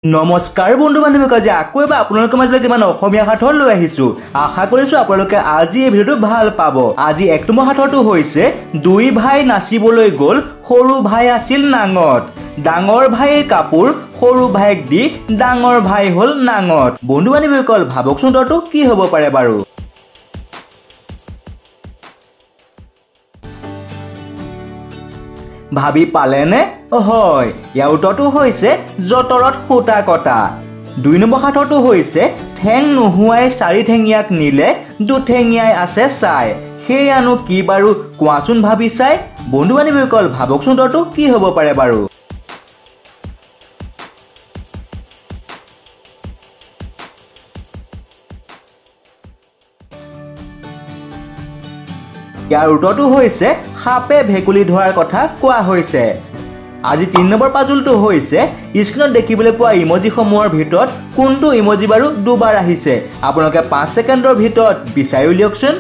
নমস্কাৰ বন্ধু বান্ধৱীক আজি আকৌ এবাৰ আপোনালোকৰ মাজলৈ কিমান অসমীয়া সাঁথৰ লৈ আহিছো। আশা কৰিছো আপোনালোকে আজি এই ভিডিঅ'টো ভাল পাব। আজি এক নম্বৰ সাঁথৰটো হৈছে দুই ভাই নাচিবলৈ গ'ল, সৰু ভাই আছিল নাঙত। ডাঙৰ ভাইৰ কাপোৰ সৰু ভাইক দি ডাঙৰ ভাই হ'ল নাঙত। বন্ধু বান্ধৱীসকল ভাবকচোন উত্তৰটো কি হ'ব পাৰে বাৰু? ভাবি পালেনে? হয়, ইয়াৰ উত্তৰটো হৈছে যঁতৰত সূতা কটা। দুই নম্বৰ সাঁথৰটো হৈছে ঠেং নোহোৱাই চাৰি ঠেঙীয়াক নিলে দুঠেঙীয়াই আছে চাই। সেয়ানো কি বাৰু কোৱাচোন ভাবি চাই। বন্ধু বান্ধৱীসকল ভাবকচোন উত্তৰটো কি হ'ব পাৰে বাৰু? ইয়াৰ উত্তৰটো হৈছে সাপে ভেকুলী ধৰাৰ কথা কোৱা হৈছে। আজি ৩ নম্বৰ পাজলটো হৈছে স্ক্ৰীনত দেখিবলৈ পোৱা ইমজিসমূহৰ ভিতৰত কোনটো ইমজি বাৰু দুবাৰ আহিছে? আপোনালোকে ৫ ছেকেণ্ডৰ ভিতৰত বিচাৰি উলিয়াওকচোন।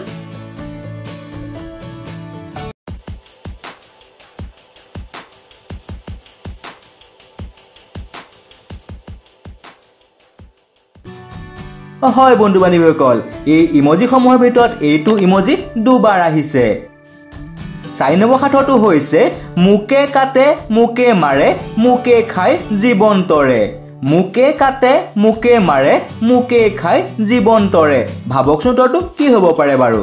হয় বন্ধু বান্ধৱীসকল, এই ইমজিসমূহৰ ভিতৰত এইটো ইমজি দুবাৰ আহিছে। ৪ নম্বৰ সাঁথৰটো হৈছে মোকে কাটে মোকে মাৰে মোকে খাই জীৱন্তৰে। মোকে কাটে মোকে মাৰে মোকে খাই জীৱন্তৰে। ভাবকচোন উত্তৰটো কি হ'ব পাৰে বাৰু?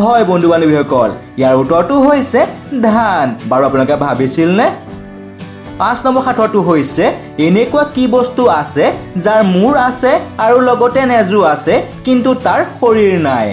হয় বন্ধু বান্ধৱীসকল, ইয়াৰ উত্তৰটো হৈছে ধান। বাৰু আপোনালোকে ভাবিছিল নে? ৫ নম্বৰ সাঁথৰটো হৈছে এনেকুৱা কি বস্তু আছে যাৰ মূৰ আছে আৰু লগতে নেজো আছে কিন্তু তাৰ শৰীৰ নাই?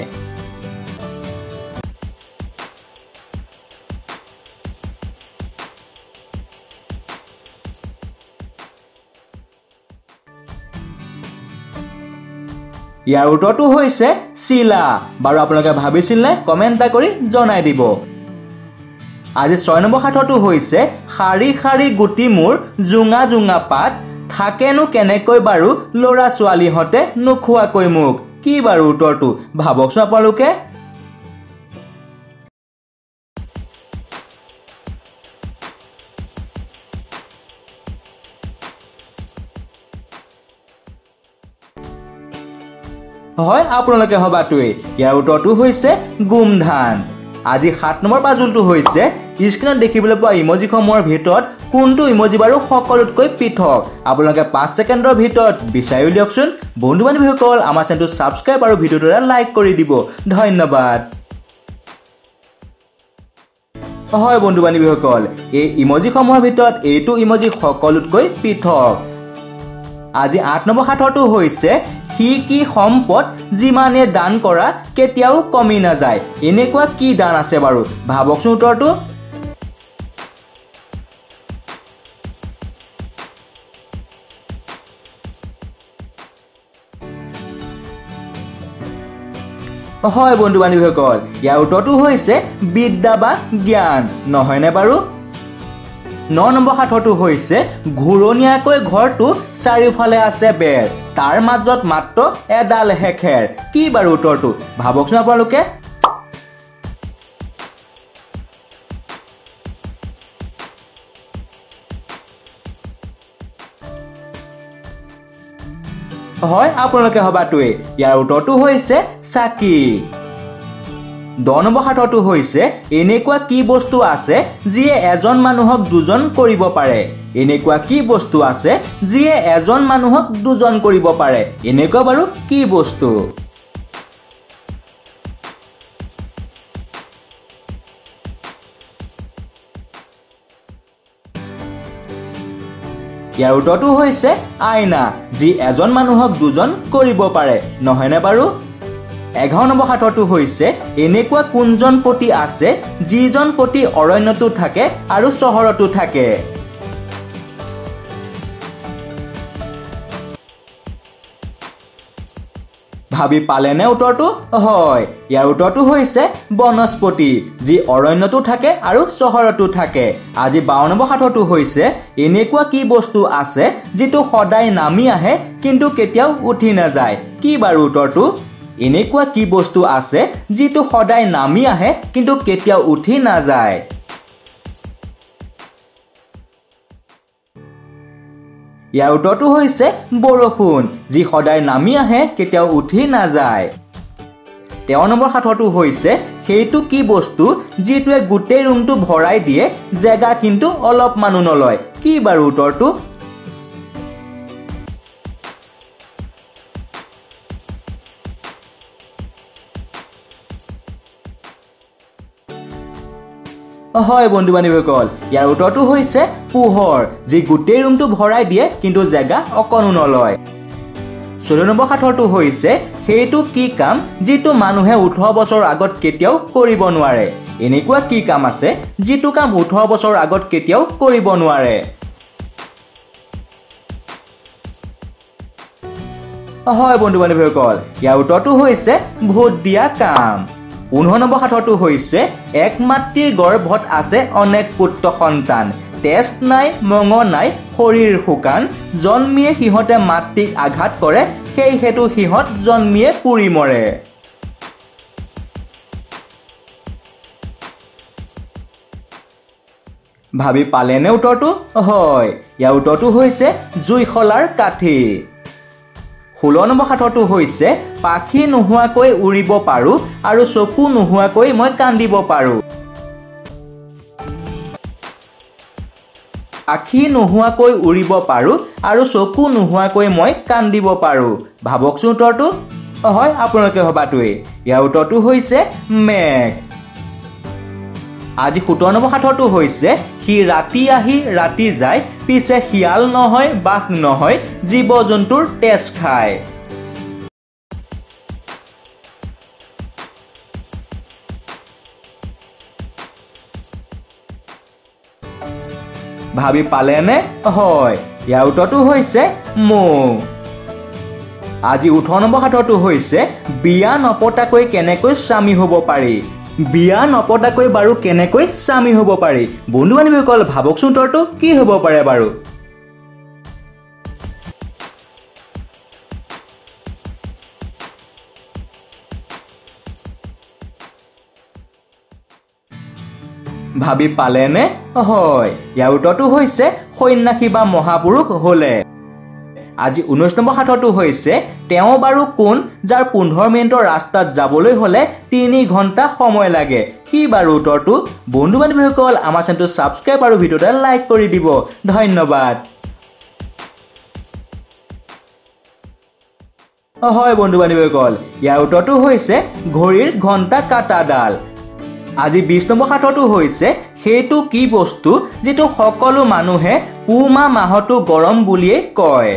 ইয়াৰ উত্তৰটো হৈছে চিলা। বাৰু আপোনালোকে ভাবিছিল নে? কমেণ্ট এটা কৰি জনাই দিব। আজি ৬ নম্বৰ সাঁথৰটো হৈছে শাৰী শাৰী গুটি মোৰ জোঙা জোঙা পাত, থাকেনো কেনেকৈ বাৰু ল'ৰা ছোৱালীহঁতে নোখোৱাকৈ মোক। কি বাৰু উত্তৰটো? ভাবকচোন আপোনালোকে। হয় আপোনালোকে ভবাটোৱেই। ইয়াৰ উত্তৰটো হৈছে গোমধান। আজি ৭ নম্বৰ পাজলটো হৈছে স্ক্ৰীনত দেখিবলৈ পোৱা ইমজিসমূহৰ ভিতৰত কোনটো ইমজি বাৰু সকলোতকৈ পৃথক? আপোনালোকে ৫ ছেকেণ্ডৰ ভিতৰত বিচাৰি উলিয়াওকচোন। বন্ধু বান্ধৱীসকল আমাৰ চেনেলটো ছাবস্ক্ৰাইব আৰু ভিডিঅ'টো লাইক কৰি দিব। ধন্যবাদ। হয় বন্ধু বান্ধৱীসকল, এই ইমজিসমূহৰ ভিতৰত এইটো ইমজি সকলোতকৈ পৃথক। আজি ৮ নম্বৰ সাঁথৰটো হৈছে সি কি সম্পদ যিমানে দান কৰা কেতিয়াও কমি নাযায়। এনেকুৱা কি দান আছে বাৰু? ভাবকচোন উত্তৰটো। হয় বন্ধু বান্ধৱীসকল, ইয়াৰ উত্তৰটো হৈছে বিদ্যা বা জ্ঞান, নহয়নে বাৰু? ৯ নম্বৰ সাঁথৰটো হৈছে ঘূৰণীয়াকৈ ঘৰটো চাৰিওফালে আছে বেৰ, তাৰ মাজত মাত্ৰ এডালহে খেৰ। কি বাৰু উত্তৰটো? ভাবকচোন আপোনালোকে। হয় আপোনালোকে ভবাটোৱেই। ইয়াৰ উত্তৰটো হৈছে চাকি। ১০ নম্বৰ সাঁথৰটো হৈছে এনেকুৱা কি বস্তু আছে যিয়ে এজন মানুহক দুজন কৰিব পাৰে? এনেকুৱা কি বস্তু আছে যিয়ে এজন মানুহক দুজন কৰিব পাৰে? এনেকুৱা বাৰু কি বস্তু? ইয়াৰ উত্তৰটো হৈছে আইনা, যি এজন মানুহক দুজন কৰিব পাৰে, নহয়নে বাৰু? ১১ নম্বৰ সাঁথৰটো হৈছে এনেকুৱা কোনজন পতি আছে যিজন পতি অৰণ্যতো থাকে আৰু চহৰতো থাকে? ভাবি পালেনে উত্তৰটো? হয়, ইয়াৰ উত্তৰটো হৈছে বনস্পতি, যি অৰণ্যতো থাকে আৰু চহৰতো থাকে। আজি ৫২ নম্বৰ সাঁথৰটো হৈছে এনেকুৱা কি বস্তু আছে যিটো সদায় নামি আহে কিন্তু কেতিয়াও উঠি নাযায়? কি বাৰু উত্তৰটো? এনেকুৱা কি বস্তু আছে যিটো সদায় নামি আহে কিন্তু কেতিয়াও উঠি নাযায় ইয়াৰ উত্তৰটো হৈছে বৰষুণ যি সদায় নামি আহে কেতিয়াও উঠি নাযায় 13 নম্বৰ সাঁথৰটো হৈছে সেইটো কি বস্তু যিটোৱে গোটেই ৰুমটো ভৰাই দিয়ে জায়গা কিন্তু অলপ মানুহ নলয় কি বাৰু উত্তৰটো হয় বন্ধু বান্ধৱীসকল ইয়াৰ উত্তৰটো হৈছে পোহৰ যি গোটেই ৰুমটো ভৰাই দিয়ে কিন্তু জায়গা অকণো নলয় 14 নম্বৰ সাঁথৰটো হৈছে সেইটো কি কাম যিটো মানুহে 18 বছৰ আগত কেতিয়াও কৰিব নোৱাৰে এনেকুৱা কি কাম আছে যিটো কাম 18 বছৰ আগত কেতিয়াও কৰিব নোৱাৰে হয় বন্ধু বান্ধৱীসকল ইয়াৰ উত্তৰটো হৈছে ভোট দিয়া কাম 19 নম্বৰ সাঁথৰটো হৈছে এক মাতৃৰ গৰ্ভত আছে অনেক পুত্ৰ সন্তান তেজ নাই মঙ নাই শৰীৰ শুকান জন্মিয়ে সিহঁতে মাতৃক আঘাত কৰে সেই হেতু সিহঁত জন্মিয়ে পুৰি মৰে ভাবি পালেনে উত্তৰটো হয় ইয়াৰ উত্তৰটো হৈছে জুইশলাৰ কাঠি 16 নম্বৰ সাঁথৰটো হৈছে পাখি নোহোৱাকৈ উৰিব পাৰো আৰু চকু নোহোৱাকৈ মই কান্দিব পাৰো আখি নোহোৱাকৈ উৰিব পাৰো আৰু চকু নোহোৱাকৈ মই কান্দিব পাৰো ভাবকচোন উত্তৰটো হয় আপোনালোকে ভবাটোৱে ইয়াৰ উত্তৰটো হৈছে মেঘ আজি 17 নম্বৰ সাঁথৰটো হৈছে সি ৰাতি আহি ৰাতি যায় পিছে শিয়াল নহয় বাঘ নহয় জীৱ জন্তুৰ তেজ খায় ভাবি পালেনে হয় ইয়াৰ উত্তৰটো হৈছে মৌ আজি 18 নম্বৰ সাঁথৰটো হৈছে বিয়া নপতাকৈ কেনেকৈ স্বামী হ'ব পাৰি বিয়া নপতাকৈ বাৰু কেনেকৈ স্বামী হ'ব পাৰি বন্ধু বান্ধৱীসকল ভাবকচোন উত্তৰটো কি হ'ব পাৰে বাৰু ভাবি পালেনে হয় ইয়াৰ উত্তৰটো হৈছে সন্যাসী বা মহাপুৰুষ হলে আজি 19 নম্বৰ সাঁথৰটো হৈছে তেওঁ বাৰু কোন যাৰ 15 মিনিটৰ ৰাস্তাত যাবলৈ হলে 3 ঘণ্টা সময় লাগে কি বাৰু উত্তৰটো বন্ধু বান্ধৱীসকল আমাৰ চেনেলটো সাবস্ক্ৰাইব আৰু ভিডিওটা লাইক কৰি দিব ধন্যবাদ হয় বন্ধু বান্ধৱীসকল ইয়াৰ উত্তৰটো হৈছে ঘড়ীৰ ঘণ্টা কাটাডাল আজি 20 নম্বৰ সাঁথৰটো হৈছে সেইটো কি বস্তু যেটো সকলো মানুহে পুমা মাহটো গৰম বুলিয়ে কয়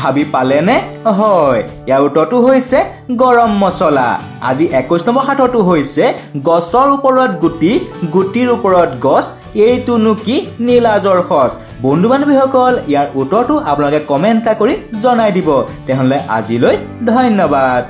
ভাবি পালেনে হয় ইয়াৰ উত্তৰটো হৈছে গৰম মছলা আজি 21 নম্বৰ সাঁথৰটো হৈছে গছৰ ওপৰত গুটি গুটিৰ ওপৰত গছ এইটোনো কি নীলাজৰ খছ বন্ধু বান্ধৱীসকল ইয়াৰ উত্তৰটো আপোনালোকে কমেন্ট কৰি জনাই দিব তেহলে আজিলৈ ধন্যবাদ